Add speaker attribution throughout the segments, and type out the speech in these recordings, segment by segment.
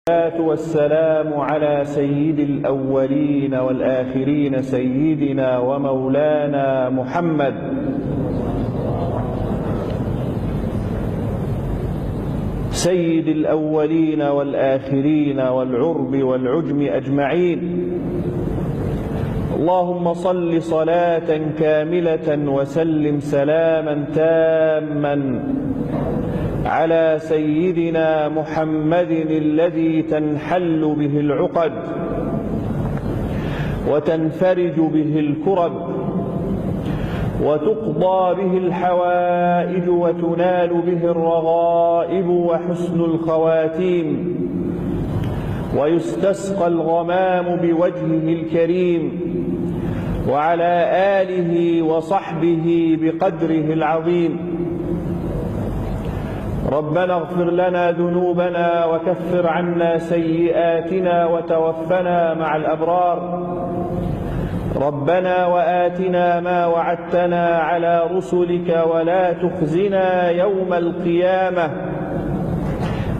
Speaker 1: والصلاة والسلام على سيد الأولين والآخرين سيدنا ومولانا محمد سيد الأولين والآخرين والعرب والعجم أجمعين. اللهم صل صلاة كاملة وسلم سلاما تاما على سيدنا محمد الذي تنحل به العقد وتنفرج به الكرب وتقضى به الحوائج وتنال به الرغائب وحسن الخواتيم ويستسقى الغمام بوجهه الكريم وعلى آله وصحبه بقدره العظيم. ربنا اغفر لنا ذنوبنا وكفر عنا سيئاتنا وتوفنا مع الأبرار. ربنا وآتنا ما وعدتنا على رسلك ولا تخزنا يوم القيامة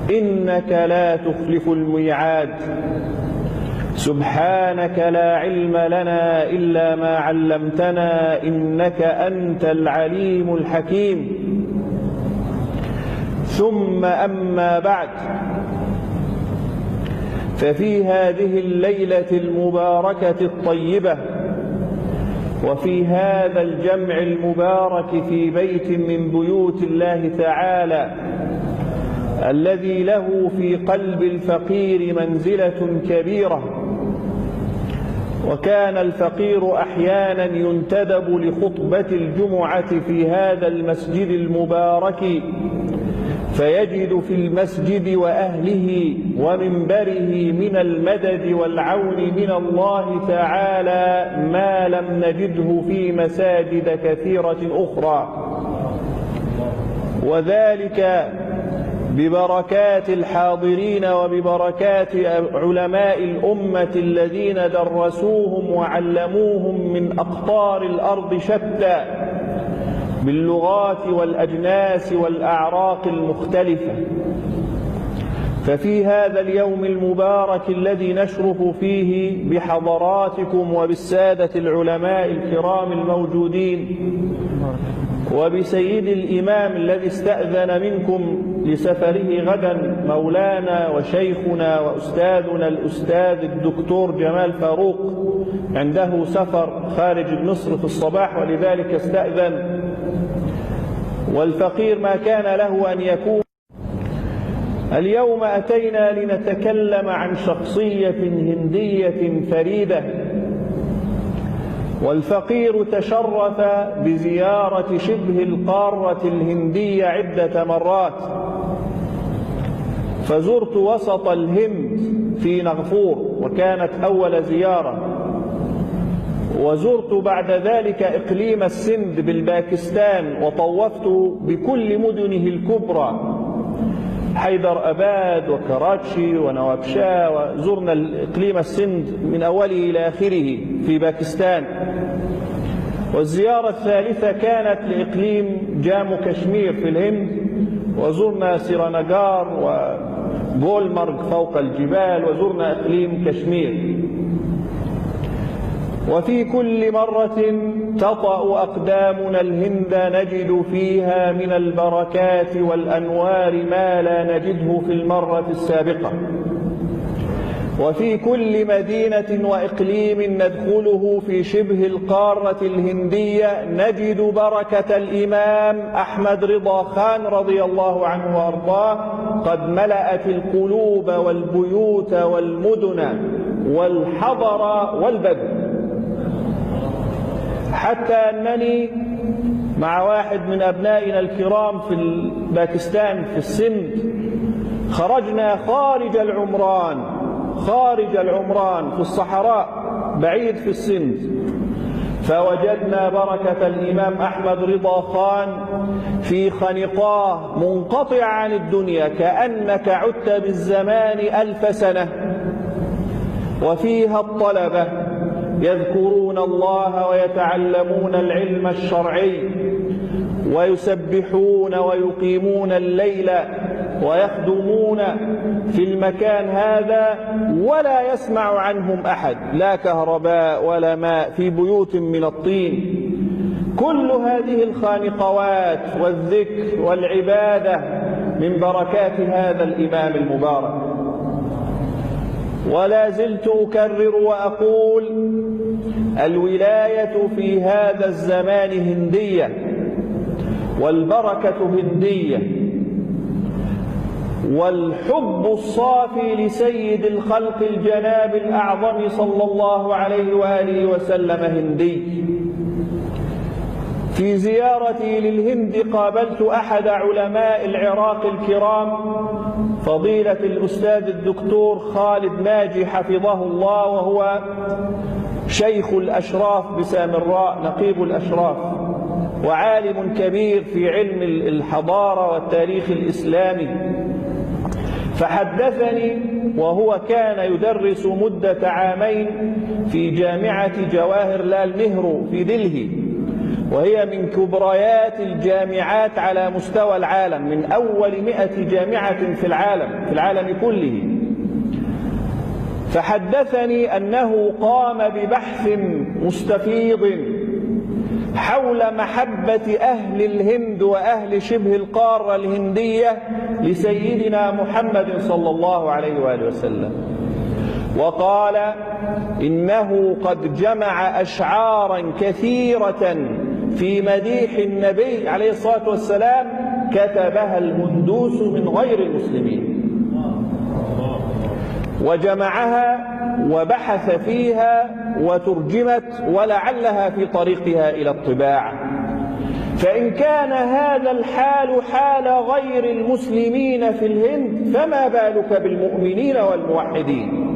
Speaker 1: إنك لا تخلف الميعاد. سبحانك لا علم لنا إلا ما علمتنا إنك أنت العليم الحكيم. ثم أما بعد، ففي هذه الليلة المباركة الطيبة وفي هذا الجمع المبارك في بيت من بيوت الله تعالى الذي له في قلب الفقير منزلة كبيرة، وكان الفقير أحيانا ينتدب لخطبة الجمعة في هذا المسجد المبارك فيجد في المسجد وأهله ومنبره من المدد والعون من الله تعالى ما لم نجده في مساجد كثيرة أخرى، وذلك ببركات الحاضرين وببركات علماء الأمة الذين درسوهم وعلموهم من أقطار الأرض شتى باللغات والأجناس والأعراق المختلفة. ففي هذا اليوم المبارك الذي نشرف فيه بحضراتكم وبالسادة العلماء الكرام الموجودين وبسيد الإمام الذي استأذن منكم لسفره غدا مولانا وشيخنا وأستاذنا الأستاذ الدكتور جمال فاروق، عنده سفر خارج مصر في الصباح ولذلك استأذن، والفقير ما كان له أن يكون. اليوم أتينا لنتكلم عن شخصية هندية فريدة، والفقير تشرف بزيارة شبه القارة الهندية عدة مرات، فزرت وسط الهند في نغفور وكانت أول زيارة، وزرت بعد ذلك إقليم السند بالباكستان وطوفت بكل مدنه الكبرى حيدر أباد وكراتشي ونوابشاه، وزرنا إقليم السند من أوله إلى آخره في باكستان. والزيارة الثالثة كانت لإقليم جامو كشمير في الهند، وزرنا سيرانغار وغولمرغ فوق الجبال، وزرنا إقليم كشمير. وفي كل مرة تطأ أقدامنا الهند نجد فيها من البركات والأنوار ما لا نجده في المرة السابقة. وفي كل مدينة وإقليم ندخله في شبه القارة الهندية نجد بركة الإمام أحمد رضا خان رضي الله عنه وأرضاه قد ملأت القلوب والبيوت والمدن والحضر والبدو، حتى أنني مع واحد من أبنائنا الكرام في باكستان في السند خرجنا خارج العمران في الصحراء بعيد في السند، فوجدنا بركة الإمام أحمد رضا خان في خنقاه منقطع عن الدنيا كأنك عدت بالزمان 1000 سنة، وفيها الطلبة يذكرون الله ويتعلمون العلم الشرعي ويسبحون ويقيمون الليل ويخدمون في المكان هذا ولا يسمع عنهم أحد، لا كهرباء ولا ماء، في بيوت من الطين. كل هذه الخانقوات والذكر والعبادة من بركات هذا الإمام المبارك. ولا زلت أكرر وأقول: الولاية في هذا الزمان هندية، والبركة هندية، والحب الصافي لسيد الخلق الجناب الأعظم صلى الله عليه وآله وسلم هندي. في زيارتي للهند قابلت أحد علماء العراق الكرام، فضيلة الأستاذ الدكتور خالد ناجي حفظه الله، وهو شيخ الأشراف بسامراء، نقيب الأشراف، وعالم كبير في علم الحضارة والتاريخ الإسلامي. فحدثني، وهو كان يدرس مدة عامين في جامعة جواهرلال نهرو في دلهي، وهي من كبريات الجامعات على مستوى العالم، من أول 100 جامعة في العالم كله. فحدثني أنه قام ببحث مستفيض حول محبة أهل الهند وأهل شبه القارة الهندية لسيدنا محمد صلى الله عليه وآله وسلم، وقال إنه قد جمع أشعارا كثيرة في مديح النبي عليه الصلاة والسلام كتبها الهندوس من غير المسلمين، وجمعها وبحث فيها وترجمت، ولعلها في طريقها إلى الطباعة. فإن كان هذا الحال حال غير المسلمين في الهند، فما بالك بالمؤمنين والموحدين؟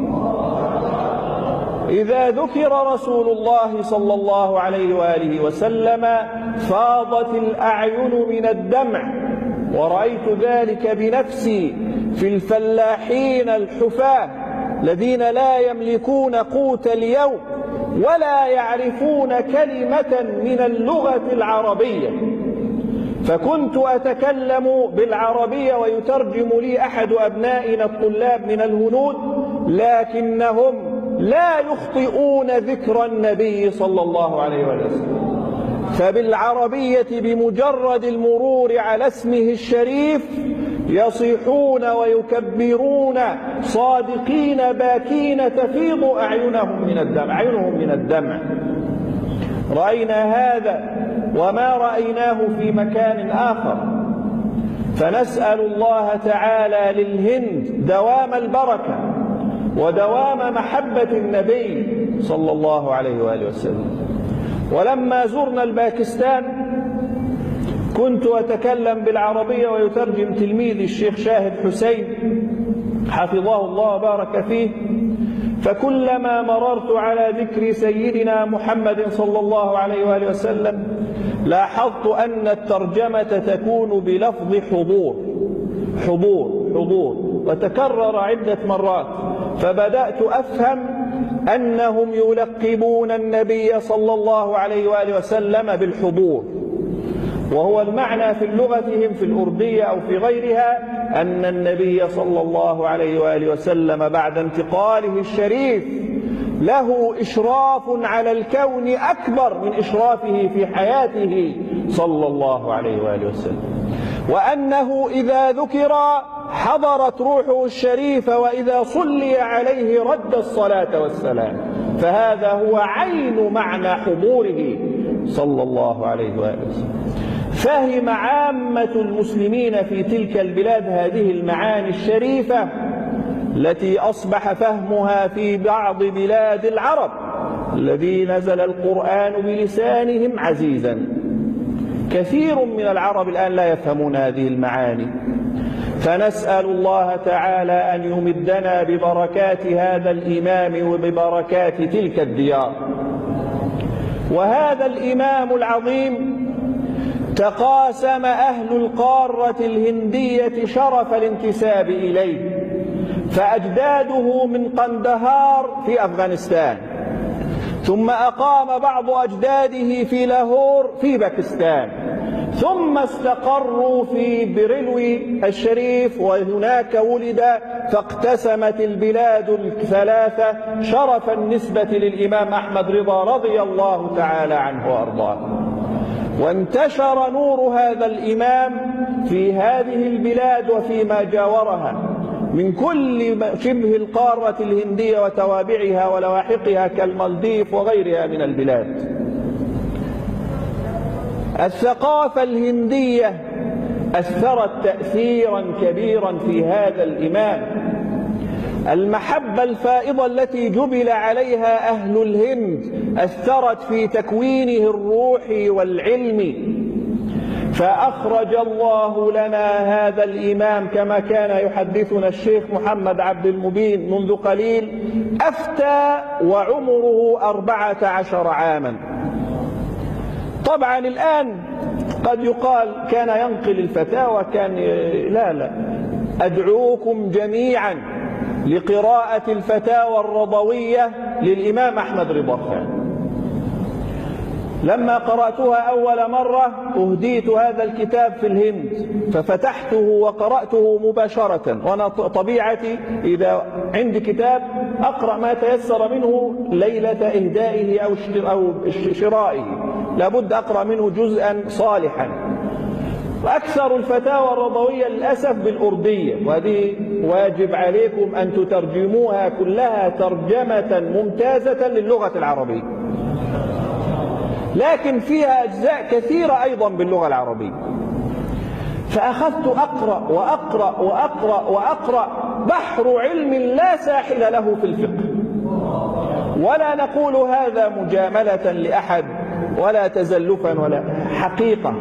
Speaker 1: إذا ذكر رسول الله صلى الله عليه وآله وسلم فاضت الأعين من الدمع، ورأيت ذلك بنفسي في الفلاحين الحفاة الذين لا يملكون قوت اليوم ولا يعرفون كلمة من اللغة العربية، فكنت أتكلم بالعربية ويترجم لي أحد أبنائنا الطلاب من الهنود، لكنهم لا يخطئون ذكر النبي صلى الله عليه وسلم، فبالعربية بمجرد المرور على اسمه الشريف يصيحون ويكبرون صادقين باكين تفيض أعينهم من الدمع. رأينا هذا وما رأيناه في مكان آخر، فنسأل الله تعالى للهند دوام البركة ودوام محبة النبي صلى الله عليه وآله وسلم. ولما زرنا الباكستان كنت أتكلم بالعربية ويترجم تلميذي الشيخ شاهد حسين حفظه الله وبارك فيه، فكلما مررت على ذكر سيدنا محمد صلى الله عليه وآله وسلم لاحظت أن الترجمة تكون بلفظ حضور حضور حضور، وتكرر عدة مرات، فبدأت أفهم أنهم يلقبون النبي صلى الله عليه وآله وسلم بالحضور، وهو المعنى في لغتهم في الأردية أو في غيرها أن النبي صلى الله عليه وآله وسلم بعد انتقاله الشريف له إشراف على الكون أكبر من إشرافه في حياته صلى الله عليه وآله وسلم، وأنه إذا ذكر حضرت روحه الشريفة، وإذا صلي عليه رد الصلاة والسلام، فهذا هو عين معنى حضوره صلى الله عليه وآله وسلم. فهم عامة المسلمين في تلك البلاد هذه المعاني الشريفة التي أصبح فهمها في بعض بلاد العرب الذي نزل القرآن بلسانهم عزيزا. كثير من العرب الآن لا يفهمون هذه المعاني، فنسأل الله تعالى أن يمدنا ببركات هذا الإمام وببركات تلك الديار. وهذا الإمام العظيم تقاسم أهل القارة الهندية شرف الانتساب إليه، فأجداده من قندهار في أفغانستان، ثم أقام بعض أجداده في لاهور في باكستان، ثم استقروا في برلوي الشريف، وهناك ولد، فاقتسمت البلاد الثلاثة شرف النسبة للإمام أحمد رضا رضي الله تعالى عنه وأرضاه. وانتشر نور هذا الإمام في هذه البلاد وفيما جاورها من كل شبه القارة الهندية وتوابعها ولواحقها كالمالديف وغيرها من البلاد. الثقافة الهندية أثرت تأثيرا كبيرا في هذا الإمام. المحبة الفائضة التي جبل عليها أهل الهند أثرت في تكوينه الروحي والعلمي، فأخرج الله لنا هذا الإمام كما كان يحدثنا الشيخ محمد عبد المبين منذ قليل، أفتى وعمره 14 عاما. طبعا الآن قد يقال كان ينقل الفتاوى، كان لا، أدعوكم جميعا لقراءة الفتاوى الرضوية للإمام أحمد رضا خان. لما قرأتها أول مرة أهديت هذا الكتاب في الهند، ففتحته وقرأته مباشرة، وأنا طبيعتي إذا عندي كتاب أقرأ ما تيسر منه ليلة إهدائه أو شرائه، لابد أقرأ منه جزءا صالحا. وأكثر الفتاوى الرضوية للأسف بالأردية، وهذه واجب عليكم أن تترجموها كلها ترجمة ممتازة للغة العربية، لكن فيها أجزاء كثيرة أيضا باللغة العربية. فأخذت أقرأ وأقرأ وأقرأ وأقرأ، بحر علم لا ساحل له في الفقه. ولا نقول هذا مجاملة لأحد ولا تزلفا، ولا حقيقة.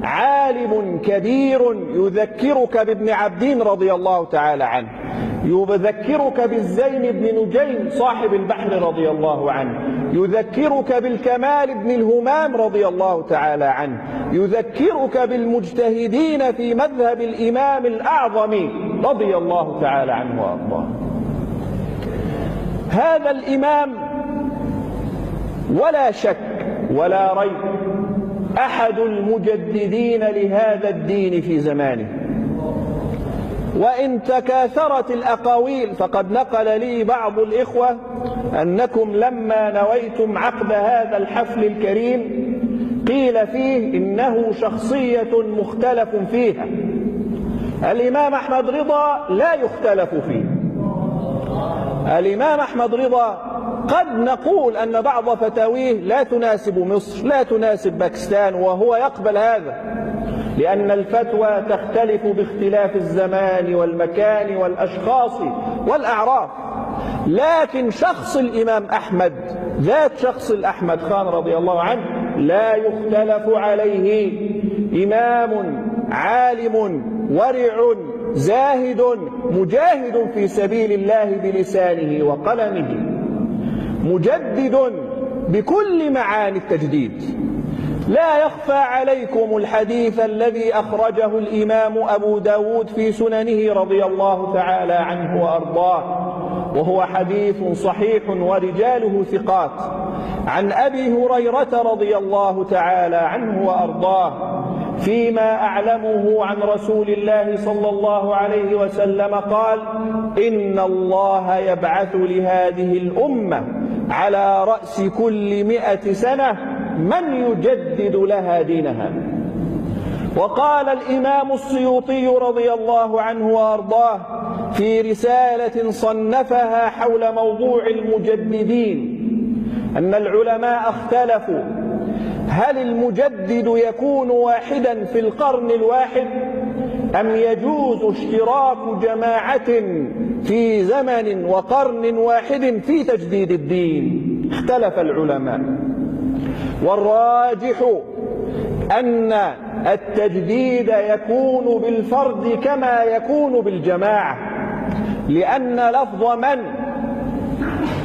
Speaker 1: عالم كبير يذكرك بابن عبدين رضي الله تعالى عنه، يذكرك بالزين بن نجيم صاحب البحر رضي الله عنه، يذكرك بالكمال بن الهمام رضي الله تعالى عنه، يذكرك بالمجتهدين في مذهب الإمام الأعظم رضي الله تعالى عنه وأرضاه. هذا الإمام ولا شك ولا ريب أحد المجددين لهذا الدين في زمانه. وإن تكاثرت الأقاويل، فقد نقل لي بعض الإخوة أنكم لما نويتم عقد هذا الحفل الكريم قيل فيه إنه شخصية مختلف فيها. الإمام أحمد رضا لا يختلف فيه. الإمام أحمد رضا قد نقول أن بعض فتاويه لا تناسب مصر، لا تناسب باكستان، وهو يقبل هذا، لأن الفتوى تختلف باختلاف الزمان والمكان والأشخاص والأعراف. لكن شخص الإمام أحمد، ذات شخص الأحمد خان رضي الله عنه، لا يختلف عليه. إمام عالم ورع زاهد مجاهد في سبيل الله بلسانه وقلمه، مجدد بكل معاني التجديد. لا يخفى عليكم الحديث الذي أخرجه الإمام أبو داود في سننه رضي الله تعالى عنه وأرضاه، وهو حديث صحيح ورجاله ثقات، عن أبي هريرة رضي الله تعالى عنه وأرضاه فيما أعلمه عن رسول الله صلى الله عليه وسلم قال: إن الله يبعث لهذه الأمة على رأس كل 100 سنة من يجدد لها دينها. وقال الإمام السيوطي رضي الله عنه وأرضاه في رسالة صنفها حول موضوع المجددين أن العلماء اختلفوا: هل المجدد يكون واحدا في القرن الواحد، أم يجوز اشتراك جماعة في زمن وقرن واحد في تجديد الدين؟ اختلف العلماء، والراجح أن التجديد يكون بالفرد كما يكون بالجماعة، لأن لفظ من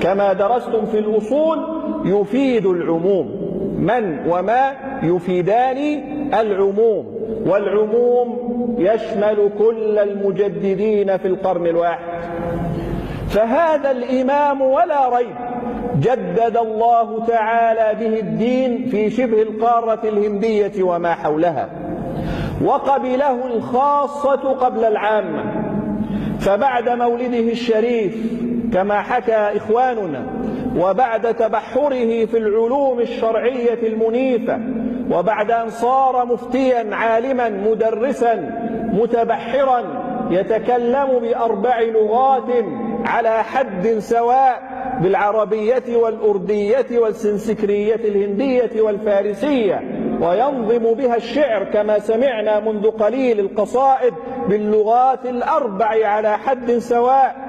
Speaker 1: كما درستم في الأصول يفيد العموم. من وما يفيدان العموم، والعموم يشمل كل المجددين في القرن الواحد. فهذا الإمام ولا ريب جدد الله تعالى به الدين في شبه القارة الهندية وما حولها. وقبله الخاصة قبل العامة. فبعد مولده الشريف كما حكى إخواننا، وبعد تبحره في العلوم الشرعية المنيفة، وبعد أن صار مفتيا عالما مدرسا متبحرا يتكلم ب4 لغات على حد سواء، بالعربية والأردية والسنسكرية الهندية والفارسية، وينظم بها الشعر كما سمعنا منذ قليل، القصائد باللغات ال4 على حد سواء.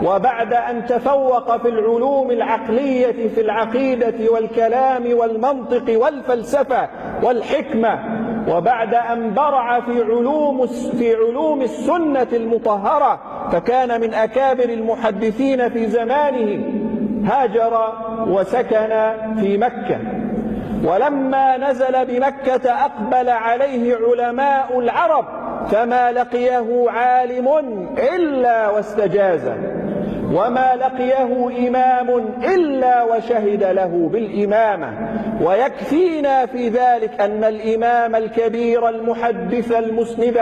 Speaker 1: وبعد أن تفوق في العلوم العقلية في العقيدة والكلام والمنطق والفلسفة والحكمة، وبعد أن برع في علوم السنة المطهرة، فكان من أكابر المحدثين في زمانه، هاجر وسكن في مكة. ولما نزل بمكة أقبل عليه علماء العرب، فما لقيه عالم إلا واستجازه، وما لقيه إمام إلا وشهد له بالإمامة. ويكفينا في ذلك أن الإمام الكبير المحدث المسند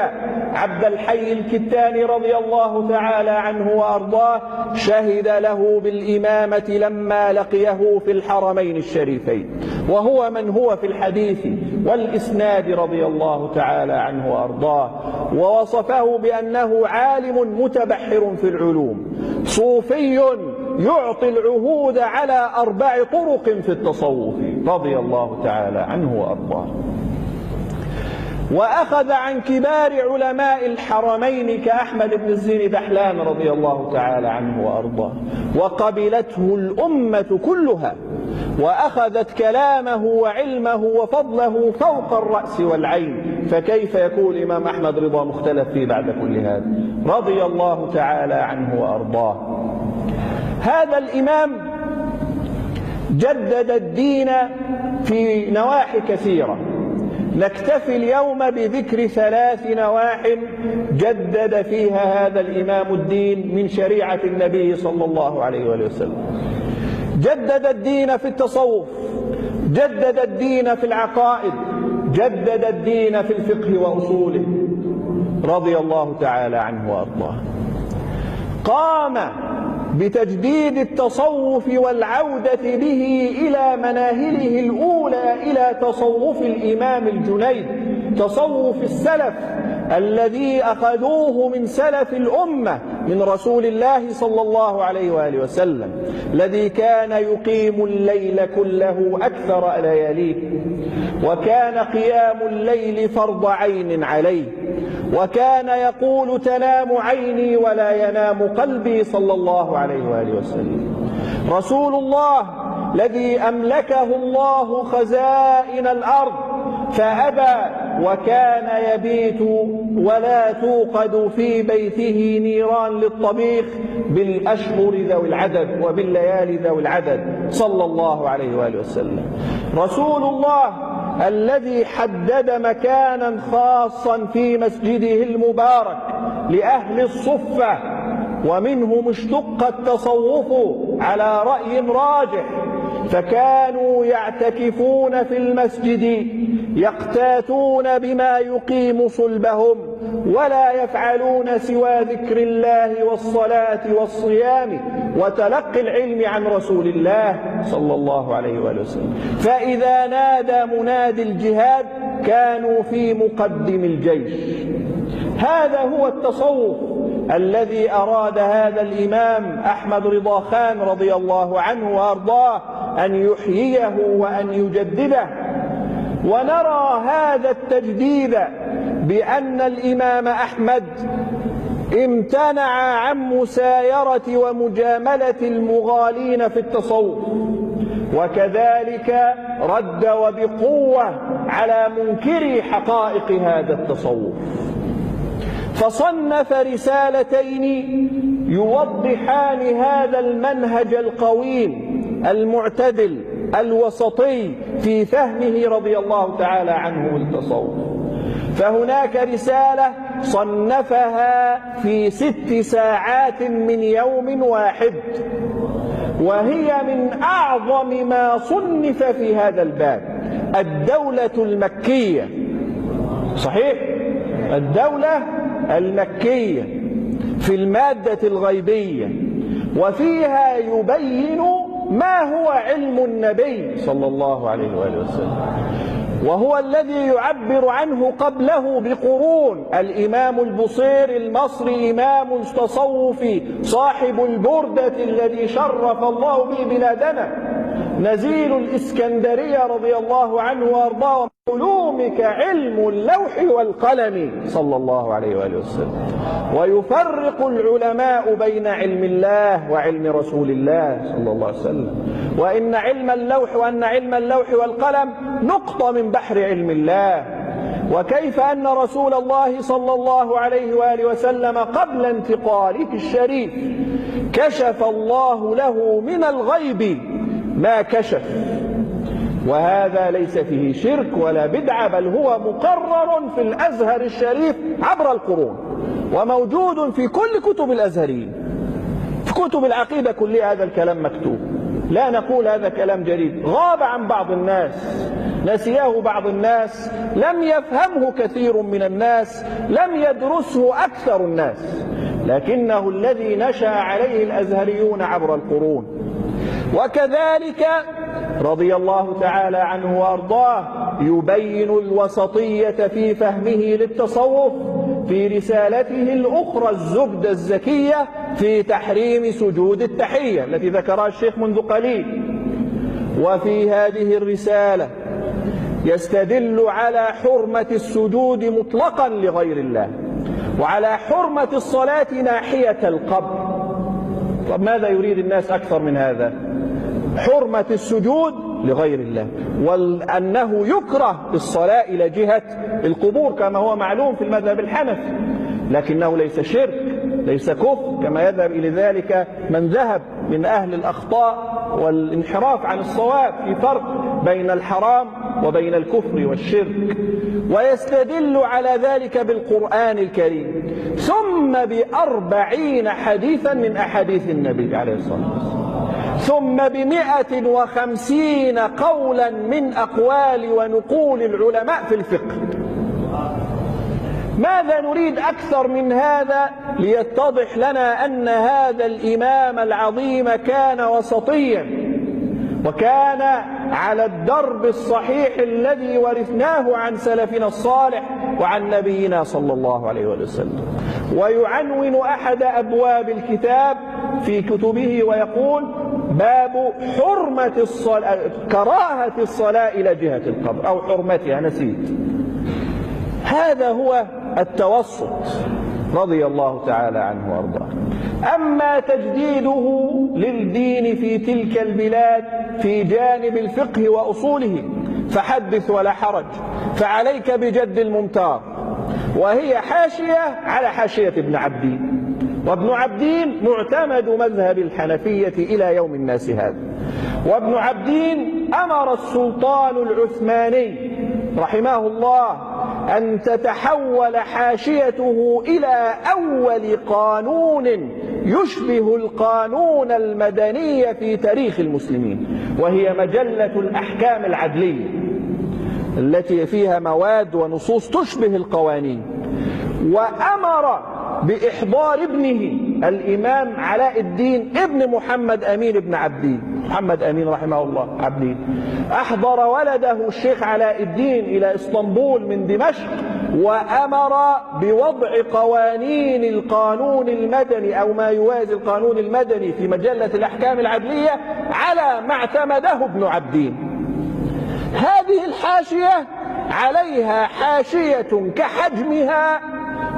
Speaker 1: عبد الحي الكتاني رضي الله تعالى عنه وأرضاه شهد له بالإمامة لما لقيه في الحرمين الشريفين، وهو من هو في الحديث والإسناد رضي الله تعالى عنه وأرضاه، ووصفه بأنه عالم متبحر في العلوم، صوفي يعطي العهود على 4 طرق في التصوف رضي الله تعالى عنه وأرضاه. وأخذ عن كبار علماء الحرمين كأحمد بن الزين دحلان رضي الله تعالى عنه وأرضاه، وقبلته الأمة كلها، وأخذت كلامه وعلمه وفضله فوق الرأس والعين. فكيف يكون الإمام أحمد رضا مختلف فيه بعد كل هذا؟ رضي الله تعالى عنه وأرضاه. هذا الإمام جدد الدين في نواحي كثيرة، نكتفي اليوم بذكر 3 نواح جدد فيها هذا الإمام الدين من شريعة النبي صلى الله عليه وآله وسلم. جدد الدين في التصوف، جدد الدين في العقائد، جدد الدين في الفقه وأصوله رضي الله تعالى عنه وأرضاه. قام بتجديد التصوف والعودة به إلى مناهله الأولى، إلى تصوف الإمام الجنيد، تصوف السلف الذي أخذوه من سلف الأمة من رسول الله صلى الله عليه وآله وسلم، الذي كان يقيم الليل كله أكثر لياليه، وكان قيام الليل فرض عين عليه، وكان يقول تنام عيني ولا ينام قلبي صلى الله عليه وآله وسلم. رسول الله الذي أملكه الله خزائن الأرض فأبى، وكان يبيت ولا توقد في بيته نيران للطبيخ بالأشهر ذوي العدد وبالليالي ذوي العدد صلى الله عليه وآله وسلم. رسول الله الذي حدد مكانا خاصا في مسجده المبارك لأهل الصفة، ومنهم اشتق التصوف على رأي راجح، فكانوا يعتكفون في المسجد يقتاتون بما يقيم صلبهم، ولا يفعلون سوى ذكر الله والصلاة والصيام وتلقي العلم عن رسول الله صلى الله عليه وآله وسلم. فإذا نادى منادي الجهاد كانوا في مقدم الجيش. هذا هو التصوف الذي أراد هذا الإمام أحمد رضا خان رضي الله عنه وأرضاه أن يحييه وأن يجدده. ونرى هذا التجديد بأن الإمام أحمد امتنع عن مسايرة ومجاملة المغالين في التصوف، وكذلك رد وبقوة على منكري حقائق هذا التصوف، فصنف رسالتين يوضحان هذا المنهج القويم المعتدل الوسطي في فهمه رضي الله تعالى عنه للتصوف. فهناك رسالة صنفها في 6 ساعات من يوم واحد، وهي من أعظم ما صنف في هذا الباب، الدولة المكية. صحيح؟ الدولة المكية في المادة الغيبية، وفيها يبين ما هو علم النبي صلى الله عليه وآله وسلم، وهو الذي يعبر عنه قبله بقرون الإمام البصيري المصري إمام التصوف صاحب البردة الذي شرف الله به بلادنا، نزيل الإسكندرية رضي الله عنه وأرضاه: علومك علم اللوح والقلم صلى الله عليه وآله وسلم. ويفرق العلماء بين علم الله وعلم رسول الله صلى الله عليه وسلم، وأن علم اللوح والقلم نقطة من بحر علم الله. وكيف أن رسول الله صلى الله عليه وآله وسلم قبل انتقاله الشريف كشف الله له من الغيب ما كشف، وهذا ليس فيه شرك ولا بدعة، بل هو مقرر في الأزهر الشريف عبر القرون، وموجود في كل كتب الأزهريين، في كتب العقيدة كلها هذا الكلام مكتوب. لا نقول هذا كلام جديد، غاب عن بعض الناس، نسيه بعض الناس، لم يفهمه كثير من الناس، لم يدرسه أكثر الناس، لكنه الذي نشأ عليه الأزهريون عبر القرون. وكذلك رضي الله تعالى عنه وأرضاه يبين الوسطية في فهمه للتصوف في رسالته الأخرى الزبدة الزكية في تحريم سجود التحية التي ذكرها الشيخ منذ قليل. وفي هذه الرسالة يستدل على حرمة السجود مطلقا لغير الله، وعلى حرمة الصلاة ناحية القبر. طب ماذا يريد الناس أكثر من هذا؟ حرمة السجود لغير الله، وأنه يكره الصلاة إلى جهة القبور كما هو معلوم في المذهب الحنفي، لكنه ليس شرك، ليس كفر كما يذهب إلى ذلك من ذهب من أهل الأخطاء والانحراف عن الصواب. في فرق بين الحرام وبين الكفر والشرك. ويستدل على ذلك بالقرآن الكريم، ثم ب40 حديثا من أحاديث النبي عليه الصلاة والسلام، ثم ب150 قولا من أقوال ونقول العلماء في الفقه. ماذا نريد أكثر من هذا ليتضح لنا أن هذا الإمام العظيم كان وسطيا، وكان على الدرب الصحيح الذي ورثناه عن سلفنا الصالح وعن نبينا صلى الله عليه وسلم. ويعنون أحد أبواب الكتاب في كتبه ويقول: باب حرمة الصلاة، كراهة الصلاة إلى جهة القبر أو حرمتها، نسيت. هذا هو التوسط رضي الله تعالى عنه وارضاه. أما تجديده للدين في تلك البلاد في جانب الفقه وأصوله فحدث ولا حرج، فعليك بجد الممتار، وهي حاشية على حاشية ابن عبدين. وابن عبدين معتمد مذهب الحنفية إلى يوم الناس هذا. وابن عبدين أمر السلطان العثماني رحمه الله أن تتحول حاشيته إلى أول قانون يشبه القانون المدني في تاريخ المسلمين، وهي مجلة الأحكام العدلية التي فيها مواد ونصوص تشبه القوانين. وأمر بإحضار ابنه الإمام علاء الدين ابن محمد أمين بن عبدين، محمد أمين رحمه الله عبدين، أحضر ولده الشيخ علاء الدين إلى إسطنبول من دمشق، وأمر بوضع قوانين القانون المدني أو ما يوازي القانون المدني في مجلة الأحكام العدلية على ما اعتمده ابن عبدين. هذه الحاشية عليها حاشية كحجمها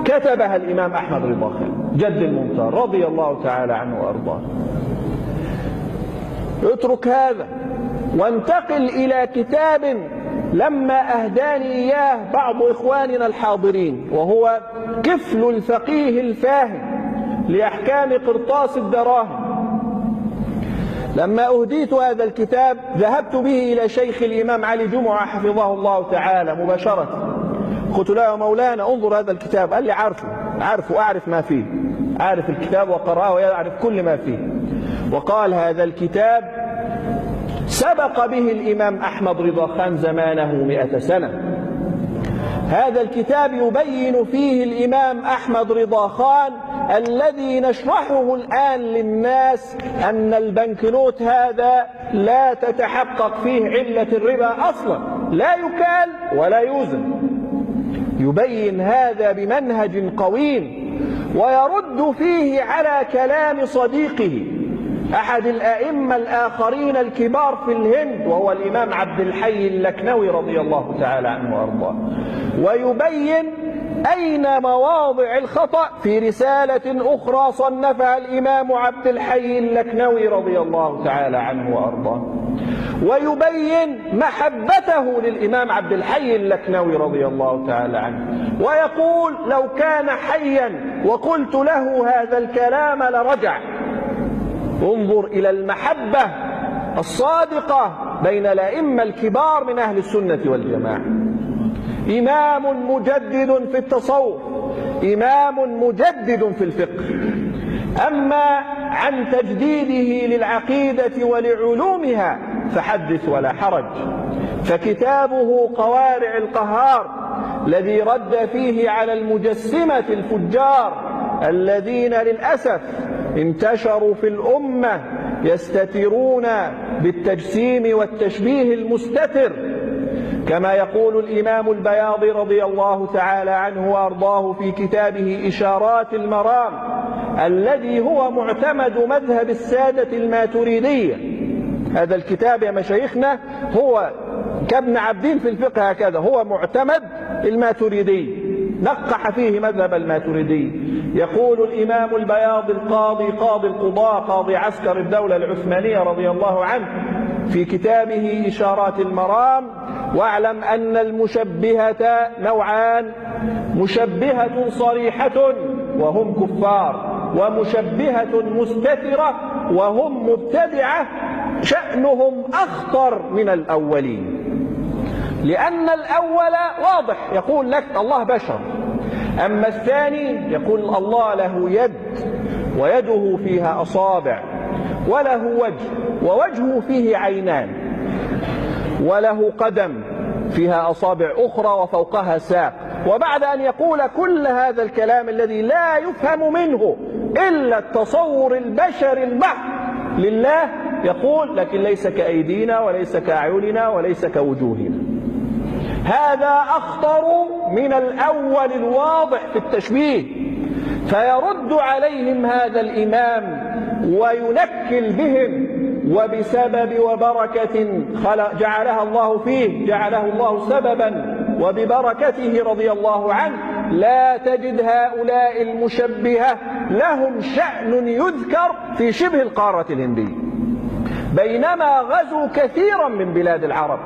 Speaker 1: كتبها الإمام أحمد رضا خان جد الممتار رضي الله تعالى عنه وأرضاه. اترك هذا وانتقل إلى كتاب لما أهداني إياه بعض إخواننا الحاضرين، وهو كفل الفقيه الفاهم لأحكام قرطاس الدراهم. لما أهديت هذا الكتاب ذهبت به إلى شيخ الإمام علي جمعة حفظه الله تعالى مباشرة، قلت له: يا مولانا انظر هذا الكتاب. قال لي: عارفه أعرف ما فيه، أعرف الكتاب وقرأه ويعرف كل ما فيه. وقال: هذا الكتاب سبق به الإمام أحمد رضا خان زمانه 100 سنة، هذا الكتاب يبين فيه الإمام أحمد رضا خان الذي نشرحه الآن للناس أن البنكنوت هذا لا تتحقق فيه علة الربا أصلا، لا يكال ولا يوزن. يبين هذا بمنهج قويم، ويرد فيه على كلام صديقه أحد الأئمة الآخرين الكبار في الهند، وهو الإمام عبد الحي اللكنوي رضي الله تعالى عنه وأرضاه، ويبين أين مواضع الخطأ في رسالة أخرى صنفها الإمام عبد الحي اللكنوي رضي الله تعالى عنه وأرضاه، ويبين محبته للإمام عبد الحي اللكنوي رضي الله تعالى عنه، ويقول لو كان حيا وقلت له هذا الكلام لرجع. انظر إلى المحبة الصادقة بين الأئمة الكبار من أهل السنة والجماعة. إمام مجدد في التصوف، إمام مجدد في الفقه. أما عن تجديده للعقيدة ولعلومها فحدث ولا حرج، فكتابه قوارع القهار الذي رد فيه على المجسمة الفجار الذين للأسف انتشروا في الأمة يستترون بالتجسيم والتشبيه المستتر، كما يقول الإمام البياضي رضي الله تعالى عنه وأرضاه في كتابه إشارات المرام الذي هو معتمد مذهب السادة الماتريدية. هذا الكتاب يا مشايخنا هو كابن عبدين في الفقه، هكذا هو معتمد الماتريدي، نقح فيه مذهب الماتريدي. يقول الإمام البياضي القاضي قاضي القضاء قاضي عسكر الدولة العثمانية رضي الله عنه في كتابه إشارات المرام: واعلم أن المشبهة نوعان، مشبهة صريحة وهم كفار، ومشبهة مستترة وهم مبتدعة، شأنهم أخطر من الأولين. لأن الأول واضح يقول لك الله بشر، أما الثاني يقول الله له يد ويده فيها أصابع، وله وجه ووجهه فيه عينان، وله قدم فيها أصابع أخرى وفوقها ساق. وبعد أن يقول كل هذا الكلام الذي لا يفهم منه إلا التصور البشري المحض لله، يقول لكن ليس كأيدينا وليس كأعيننا وليس كوجوهنا. هذا أخطر من الأول الواضح في التشبيه. فيرد عليهم هذا الإمام وينكل بهم، وبسبب وبركة جعلها الله فيه، جعله الله سببا وببركته رضي الله عنه، لا تجد هؤلاء المشبهة لهم شأن يذكر في شبه القارة الهندية، بينما غزوا كثيرا من بلاد العرب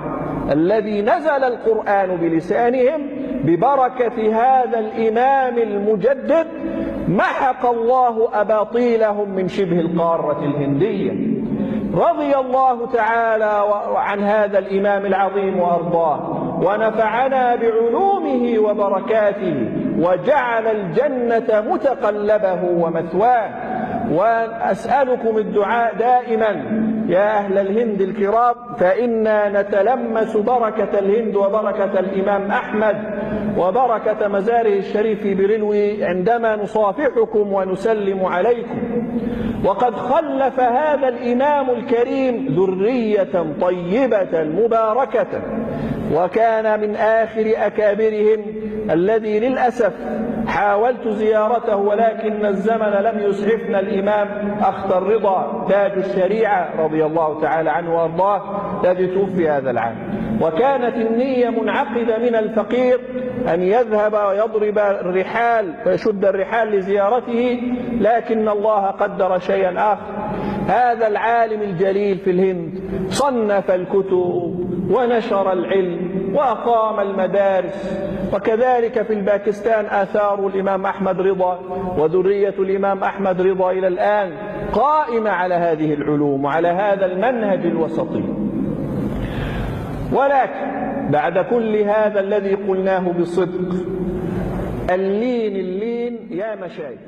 Speaker 1: الذي نزل القرآن بلسانهم. ببركة هذا الإمام المجدد محق الله أباطيلهم من شبه القارة الهندية. رضي الله تعالى عن هذا الإمام العظيم وأرضاه، ونفعنا بعلومه وبركاته، وجعل الجنة متقلبه ومثواه. وأسألكم الدعاء دائما يا أهل الهند الكرام، فإنا نتلمس بركة الهند وبركة الإمام أحمد وبركة مزاره الشريف في برلوي عندما نصافحكم ونسلم عليكم. وقد خلف هذا الإمام الكريم ذرية طيبة مباركة، وكان من آخر أكابرهم الذي للأسف حاولت زيارته ولكن الزمن لم يسعفنا، الإمام أخطر رضا تاج الشريعة رضي الله تعالى عنه وأرضاه الذي توفي هذا العام. وكانت النية منعقدة من الفقير أن يذهب ويضرب الرحال ويشد الرحال لزيارته، لكن الله قدر شيئا آخر. هذا العالم الجليل في الهند صنف الكتب ونشر العلم وأقام المدارس، وكذلك في الباكستان آثار الإمام أحمد رضا وذرية الإمام أحمد رضا إلى الآن قائمة على هذه العلوم وعلى هذا المنهج الوسطي. ولكن بعد كل هذا الذي قلناه بصدق، اللين يا مشايخ،